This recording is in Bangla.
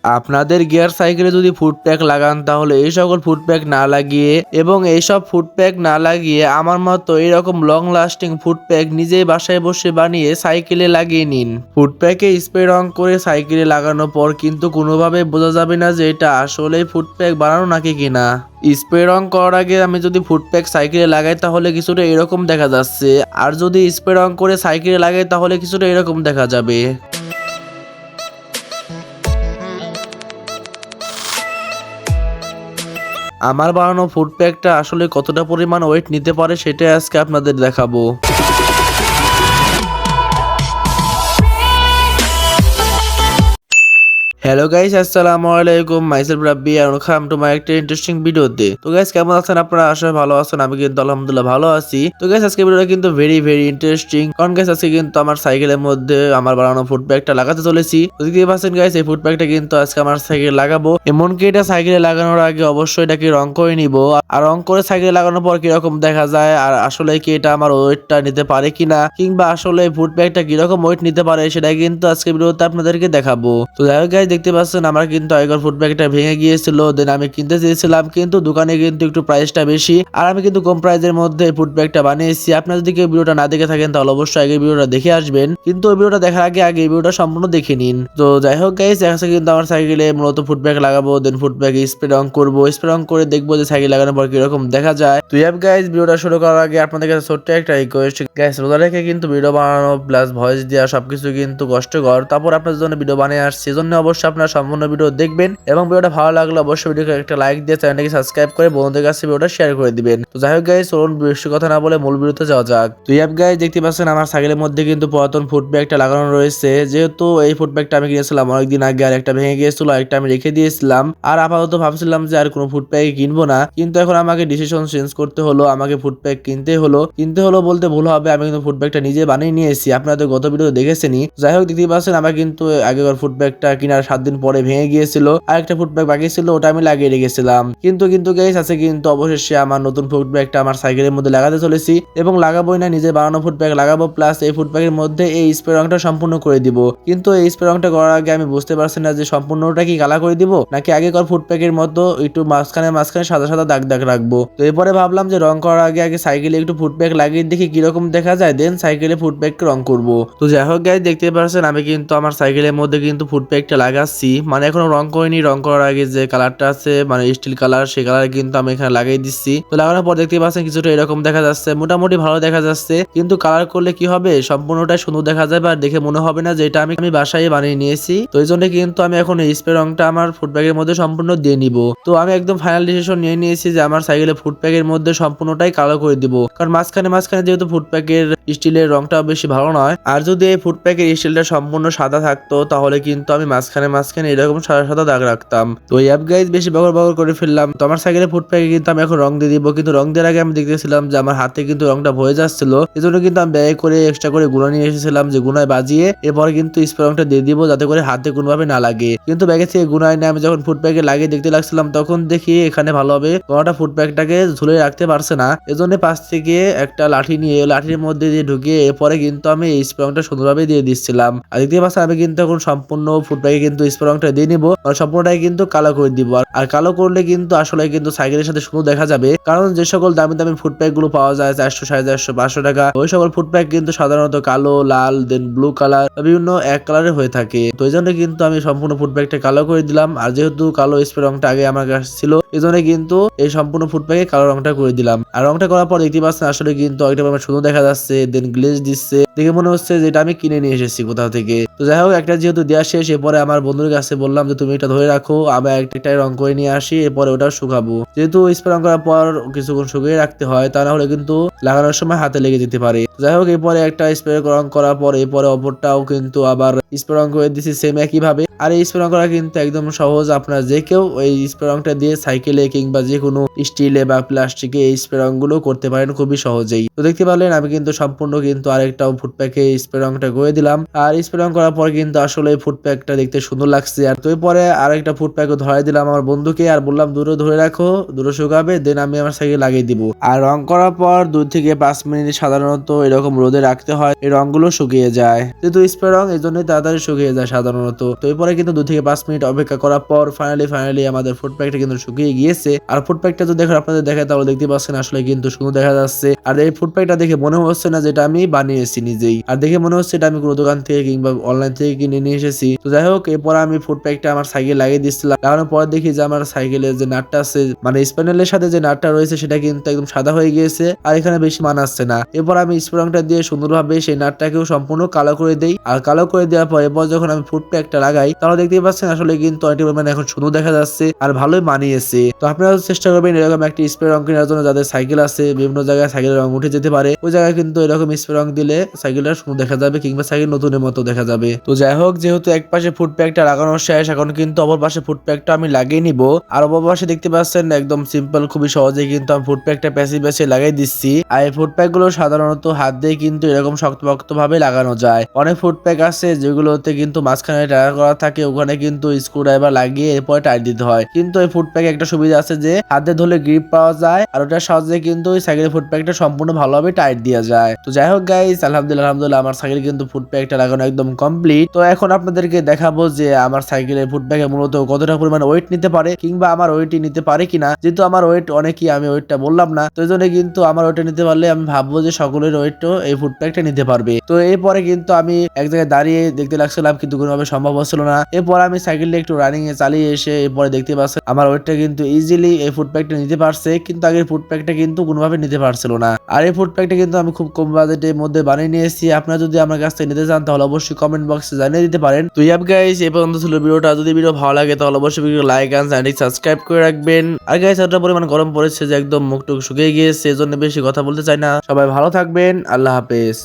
আপনাদের গিয়ার সাইকেলে যদি ফুড প্যাক লাগান তাহলে এই সকল ফুড প্যাক না লাগিয়ে এবং এইসব ফুড প্যাক না লাগিয়ে আমার মতো এরকম লং লাস্টিং ফুড প্যাক নিজেই বাসায় বসে বানিয়ে সাইকেলে লাগিয়ে নিন। ফুড প্যাকে স্প্রে রং করে সাইকেলে লাগানোর পর কিন্তু কোনোভাবে বোঝা যাবে না যে এটা আসলেই ফুড প্যাক বানানো নাকি কিনা। স্প্রে রং করার আগে আমি যদি ফুড প্যাক সাইকেলে লাগাই তাহলে কিছুটা এরকম দেখা যাচ্ছে, আর যদি স্প্রে রং করে সাইকেলে লাগাই তাহলে কিছুটা এরকম দেখা যাবে। আমার বানানো ফুড প্যাকটা আসলে কতটা পরিমাণ ওয়েট নিতে পারে সেটাই আজকে আপনাদের দেখাবো। হ্যালো গাইস, আসসালামু আলাইকুম। মাইসেলফ রাব্বি আর ওয়েলকাম টু মাই একটা ইন্টারেস্টিং ভিডিওতে। তো গাইস, কেমন আছেন আপনারা? আশা ভালো আছেন। আমি কিন্তু আলহামদুলিল্লাহ ভালো আছি। তো গাইস, আজকে ভিডিওটা কিন্তু ভেরি ইন্টারেস্টিং, কারণ গাইস আজকে কিন্তু আমার সাইকেলের মধ্যে আমার বানানো ফুড প্যাকটা লাগাতে চলেছি। তো দেখতে পাচ্ছেন গাইস, এই ফুড প্যাকটা কিন্তু আজকে আমার সাইকেলে লাগাবো। এমনকি এটা সাইকেলে লাগানোর আগে অবশ্যই এটাকে রং করে নিব, আর রং করে সাইকেলে লাগানোর পর কিরকম দেখা যায়, আর আসলে কি এটা আমার ওয়েটটা নিতে পারে কিনা, কিংবা আসলে ফুড প্যাকটা কিরকম ওয়েট নিতে পারে সেটা কিন্তু আজকে ভিডিওতে আপনাদেরকে দেখাবো। তো যাই হোক গাইস, দেখতে পাচ্ছেন আমার কিন্তু আগের ফুড প্যাকটা ভেঙে গিয়েছিল, দেন আমি কিনতে চেয়েছিলাম কিন্তু দোকানে কিন্তু একটু প্রাইসটা বেশি, আর আমি কিন্তু কম প্রাইসের মধ্যে ফুড প্যাকটা বানিয়েছি। আপনারা যদি কেউ ভিডিওটা না দেখে থাকেন তাহলে অবশ্যই আগে ভিডিওটা দেখে আসবেন, কিন্তু ওই ভিডিওটা দেখার আগে আগে এই ভিডিওটা সম্পূর্ণ দেখে নিন। তো যাই হোক গাইস, আজকে কিন্তু আমার সাইকেলে মূলত ফুড প্যাক লাগাবো, দেন ফুড প্যাক স্প্রে রং করবো, স্প্রে রং করে দেখবো যে সাইকেল লাগানোর পর কিরকম দেখা যায়। তো ইয়াব গাইস, ভিডিওটা শুরু করার আগে আপনাদের কাছে ছোট্ট একটা রিকোয়েস্ট গাইস, রোজা রেখে কিন্তু ভিডিও বানানো প্লাস ভয়েস দেওয়া সবকিছু কিন্তু কষ্টকর, তারপর আপনাদের জন্য ভিডিও বানিয়ে আসছি, সেজন্য অবশ্যই আপনারা সম্পূর্ণ ভিডিও দেখবেন এবং ভিডিওটা ভালো লাগলে অবশ্যই ভিডিওকে একটা লাইক দিয়ে চ্যানেলটাকে সাবস্ক্রাইব করে বন্ধুদের কাছে ভিডিওটা শেয়ার করে দিবেন। তো যাই হোক গাইস, চলুন বেশি কথা না বলে মূল ভিডিওতে যাওয়া যাক। তো ইয়াব গাইস, দেখতে পাচ্ছেন আমার সাইকেলের মধ্যে কিন্তু পুরাতন ফুড প্যাকটা লাগানো রয়েছে। যেহেতু এই ফুড প্যাকটা আমি কিনেছিলাম অনেকদিন আগে, আর একটা ভেঙে গিয়েছিল, আরেকটা আমি রেখে দিয়েছিলাম, আর আপাতত ভাবছিলাম যে আর কোনো ফুড প্যাক কিনবো না, কিন্তু এখন আমাকে ডিসিশন চেঞ্জ করতে হলো, আমাকে ফুড প্যাক কিনতে হলো বলতে ভুল হবে, আমি কিন্তু ফুড প্যাকটা নিজে বানিয়ে নিয়েছি, আপনারা তো গত ভিডিও দেখেছেনই। যাই হোক, দেখতে পাচ্ছেন আমার কিন্তু আগেকার ফুড প্যাকটা কেনার 7 দিন পরে ভেঙে গিয়েছিল, আর একটা ফুড প্যাক বাকি ছিল, ওটা আমি লাগিয়ে রেখেছিলাম। কিন্তু গাইস আছে কিন্তু অবশেষে আমার নতুন ফুড প্যাকটা আমার সাইকেলের মধ্যে লাগাতে চলেছি, এবং লাগাবোই না, নিজে বানানো ফুড প্যাক লাগাবো, প্লাস এই ফুড প্যাকের মধ্যে এই স্প্রে রংটা সম্পূর্ণ করে দিব। কিন্তু এই স্প্রে রংটা করার আগে আমি বুঝতে পারছি না যে সম্পূর্ণটা কি কালা করে দিব নাকি আগেকার ফুড প্যাকের মতো একটু মাঝখানে সাদা সাদা দাগ রাখবো। তো এরপরে ভাবলাম যে রং করার আগে আগে সাইকেলে একটু ফুড প্যাক লাগিয়ে দেখি কিরকম দেখা যায়, দেন সাইকেলে ফুড প্যাককে রং করবো। তো যাই হোক গাইস, দেখতে পাচ্ছেন আমি কিন্তু আমার সাইকেলের মধ্যে কিন্তু ফুড প্যাকটা লাগাচ্ছি, মানে এখনো রং করিনি। রং করার আগে যে কালারটা আছে মানে স্টিল কালার, সেই কালার কিন্তু আমি এখানে লাগিয়ে দিচ্ছি। তো লাগানোর পর দেখতে পাচ্ছেন কিছুটা এরকম দেখা যাচ্ছে, মোটামুটি ভালো দেখা যাচ্ছে, কিন্তু কালার করলে কি হবে, সম্পূর্ণটাই সুন্দর দেখা যাবে আর দেখে মনে হবে না যে এটা আমি বাসায় বানিয়ে নিয়েছি। তো এই জন্য কিন্তু আমি এখন এই স্প্রে রংটা আমার ফুড প্যাকের মধ্যে সম্পূর্ণ দিয়ে নিব। তো আমি একদম ফাইনাল ডিসিশন নিয়ে নিয়েছি যে আমার সাইকেলে ফুড প্যাকের মধ্যে সম্পূর্ণটাই কালো করে দিব, কারণ মাঝখানে যেহেতু ফুড প্যাকের স্টিলের রংটা বেশি ভালো নয়, আর যদি এই ফুড প্যাকের স্টিলটা সম্পূর্ণ সাদা থাকতো তাহলে কিন্তু আমি মাঝখানে এরকম সাদা সাদা দাগ রাখতাম। তো ইয়াব গাইস, বেশি বগর করে ফেললাম। তো আমার সাইকেলে ফুড প্যাকে কিন্তু আমি এখন রং দিয়ে দিব, কিন্তু রং দেওয়ার আগে আমি দেখতেছিলাম যে আমার হাতে কিন্তু রংটা ভয়ে যাচ্ছিল, এজন্য কিন্তু আমি ব্যাগে করে এক্সট্রা করে গুঁড়া নিয়ে এসেছিলাম, যে গুঁড়ায় বাজিয়ে এরপরে কিন্তু স্প্রে রংটা দিয়ে দিব যাতে করে হাতে কোনোভাবে না লাগে। কিন্তু ব্যাগে থেকে গুঁড়ায় নিয়ে আমি যখন ফুড প্যাকে লাগিয়ে দেখতে লাগছিলাম তখন দেখি এখানে ভালোভাবে কোনোটা ফুড প্যাকটাকে ঝুলে রাখতে পারছে না, এজন্য পাশ থেকে একটা লাঠি নিয়ে লাঠির মধ্যে দিয়ে ঢুকিয়ে এরপরে কিন্তু আমি এই স্প্রে রংটা সুন্দরভাবে দিয়ে দিচ্ছিলাম। আর দেখতে পাচ্ছেন আমি কিন্তু এখন সম্পূর্ণ ফুড প্যাকে কিন্তু স্প্রে রংটা দিয়ে নিব, আর সম্পূর্ণটাই কিন্তু কালো করে দিব। আর কালো করলে কিন্তু আসলে কিন্তু সাইকেলের সাথে সুন্দর দেখা যাবে, কারণ যে সকল দামি ফুড প্যাক গুলো পাওয়া যায় 400, 450, 500 টাকা, ওই সকল ফুড প্যাক কিন্তু সাধারণত কালো, লাল, দেন ব্লু কালার, বিভিন্ন এক কালারের হয়ে থাকে। তো এই জন্য কিন্তু আমি সম্পূর্ণ ফুড প্যাকটা কালো করে দিলাম, আর যেহেতু কালো স্প্রে রংটা আগে আমার কাছে ছিল এই জন্য কিন্তু এই সম্পূর্ণ ফুড প্যাকে কালো রংটা করে দিলাম। আর রংটা করার পর দেখতে পাচ্ছেন আসলে কিন্তু একটা সুন্দর দেখা যাচ্ছে, দেন গ্লেজ দিচ্ছে, দেখে মনে হচ্ছে যে এটা আমি কিনে নিয়ে এসেছি কোথাও থেকে। তো যাই হোক, একটা যেহেতু দেওয়া শেষ, এরপরে আমার বন্ধুর কাছে বললাম যে তুমি এটা ধরে রাখো, আমি একটাই রং করে নিয়ে আসি, এরপরে ওটা শুকাবো। যেহেতু স্প্রে রং করার পর কিছুক্ষণ শুকিয়ে রাখতে হয়, তা না হলে কিন্তু লাগানোর সময় হাতে লেগে যেতে পারে। যাই হোক, এরপরে একটা স্প্রে রং করার পর এরপরে অপরটাও কিন্তু আবার স্প্রে রং করে দিচ্ছি সেম একই ভাবে। আর এই স্প্রে রং করা কিন্তু একদম সহজ, আপনার যে কেউ এই স্প্রে রংটা দিয়ে সাইকেলে কিংবা যে কোনো স্টিলে বা প্লাস্টিকে এই স্প্রে রং গুলো করতে পারেন খুবই সহজেই। তো দেখতে পারলেন আমি কিন্তু সম্পূর্ণ কিন্তু আরেকটাও ফুড প্যাকে স্প্রে রংটা করে দিলাম, আর স্প্রে রং করার পর কিন্তু আসলে ফুড প্যাকটা দেখতে সুন্দর লাগছে। আর তো এরপরে আরেকটা ফুড প্যাকও ধরাই দিলাম আমার বন্ধুকে, আর বললাম দূরে ধরে রাখো, দূরে শুকাবে, দেন আমি আমার সাইকেলে লাগিয়ে দিব। আর রং করার পর 2 থেকে 5 মিনিট সাধারণত এরকম রোদে রাখতে হয়, এই রংগুলো শুকিয়ে যায়। যেহেতু স্প্রে রং এই জন্যই তাড়াতাড়ি শুকিয়ে যায় সাধারণত। তো এরপরে কিন্তু 2 থেকে 5 মিনিট অপেক্ষা করার পর ফাইনালি আমাদের ফুড প্যাকটা কিন্তু শুকিয়ে গিয়েছে। আর ফুড প্যাকটা যদি দেখো আপনাদের দেখায় তাহলে দেখতে পাচ্ছেন আসলে কিন্তু সুন্দর দেখা যাচ্ছে। আর এই ফুড প্যাকটা দেখে মনে হচ্ছে না যেটা আমি বানিয়েছি নিজেই, আর দেখে মনে হচ্ছে এটা আমি কোনো দোকান থেকে কিংবা অনলাইন থেকে কিনে নিয়ে এসেছি। তো যাই হোক, এরপর আমি ফুড প্যাকটা আমার সাইকেল লাগিয়ে দিচ্ছিলাম। লাগানোর পর দেখি যে আমার সাইকেলের যে নাটটা আছে, মানে স্প্যানেলের সাথে যে নাটটা রয়েছে সেটা কিন্তু একদম সাদা হয়ে গিয়েছে, আর এখানে বেশি মানাচ্ছে না। এরপর আমি স্প্রে রংটা দিয়ে সুন্দরভাবে সেই নাটটাকেও সম্পূর্ণ কালো করে দেই। আর কালো করে দেওয়ার পর এরপর যখন আমি ফুড প্যাকটা লাগাই তাহলে দেখতেই পাচ্ছেন আসলে কিন্তু অনেক পরিমাণে এখন সুন্দর দেখা যাচ্ছে আর ভালোই মানিয়েছে। তো আপনারা চেষ্টা করবেন এরকম একটা স্প্রে রং কেনার জন্য, যাদের সাইকেল আছে বিভিন্ন জায়গায় সাইকেলের রং উঠে যেতে পারে, ওই জায়গায় কিন্তু এরকম স্প্রে রং দিলে সাইকেলটা সুন্দর দেখা যাবে কিংবা সাইকেল নতুনের মতো দেখা যাবে। তো যাই হোক, যেহেতু এক পাশে ফুড প্যাকটা লাগানো শেষ, এখন কিন্তু অপর পাশে ফুড প্যাকটা আমি লাগিয়ে নিব। আর অপর পাশে দেখতে পাচ্ছেন একদম সিম্পল, খুবই সহজে কিন্তু আমি ফুড প্যাকটা প্যাচে লাগিয়ে দিচ্ছি। আর এই ফুড প্যাক গুলো সাধারণত হাত দিয়ে কিন্তু এরকম শক্তপোক্ত ভাবে লাগানো যায়। অনেক ফুড প্যাক আছে যেগুলোতে কিন্তু মাঝখানে টায়ার করা থাকে, ওখানে কিন্তু স্ক্রু ড্রাইভার লাগিয়ে এরপর টাইট দিতে হয়। কিন্তু এই ফুড প্যাকে একটা সুবিধা আছে যে হাতে ধরলে গ্রিপ পাওয়া যায়, আর ওটার সাহায্যে কিন্তু ওই সাইকেলের ফুড প্যাকটা সম্পূর্ণ ভালোভাবে টাইট দেওয়া যায়। তো যাই হোক গাইস, আলহামদুলিল্লাহ আমার সাইকেল কিন্তু ফুড প্যাকটা লাগানো একদম কমপ্লিট। তো এখন আপনাদেরকে দেখাবো যে আমার সাইকেলের ফুড প্যাকে মূলত কতটা পরিমাণ ওয়েট নিতে পারে কিংবা আমার ওয়েটই নিতে পারে কিনা। যেহেতু আমার ওয়েট অনেকই, আমি ওয়েটটা বললাম না, তো এই জন্য কিন্তু আমার ওয়েটটা নিতে পারলে আমি ভাববো যে সকলের ওয়েটও এই ফুড প্যাকটা নিতে পারবে। তো এরপরে কিন্তু আমি এক জায়গায় দাঁড়িয়ে দেখতে লাগছিলাম কিন্তু কোনোভাবে সম্ভব হচ্ছিল না। এরপর আমি সাইকেলটা একটু রানিং এ চালিয়ে এসে এরপরে দেখতে পাচ্ছি আমার ওয়েটটা কিন্তু ইজিলি এই ফুড প্যাকটা নিতে পারছে, কিন্তু আগের ফুড প্যাকটা কিন্তু কোনোভাবে নিতে পারছিল না। আর এই ফুড প্যাকটা কিন্তু আমি খুব কম বাজেটের মধ্যে বানিয়ে নিয়েছি। আপনারা যদি আমার কাছ থেকে নিতে চান তাহলে অবশ্যই কমেন্ট বক্সে জানিয়ে দিতে পারেন। তো ইয়াপ গাইস, এই পর্যন্ত ছিল ভিডিওটা। যদি ভিডিও ভালো লাগে তাহলে অবশ্যই ভিডিও লাইক আর চ্যানেলটি সাবস্ক্রাইব করে রাখবেন। আর গাইস, এতটা পরিমাণ গরম পড়েছে যে একদম মুখ টুক শুকিয়ে গিয়েছে, এজন্য বেশি কথা বলতে চাই না। সবাই ভালো থাকবেন, আল্লাহ হাফেজ।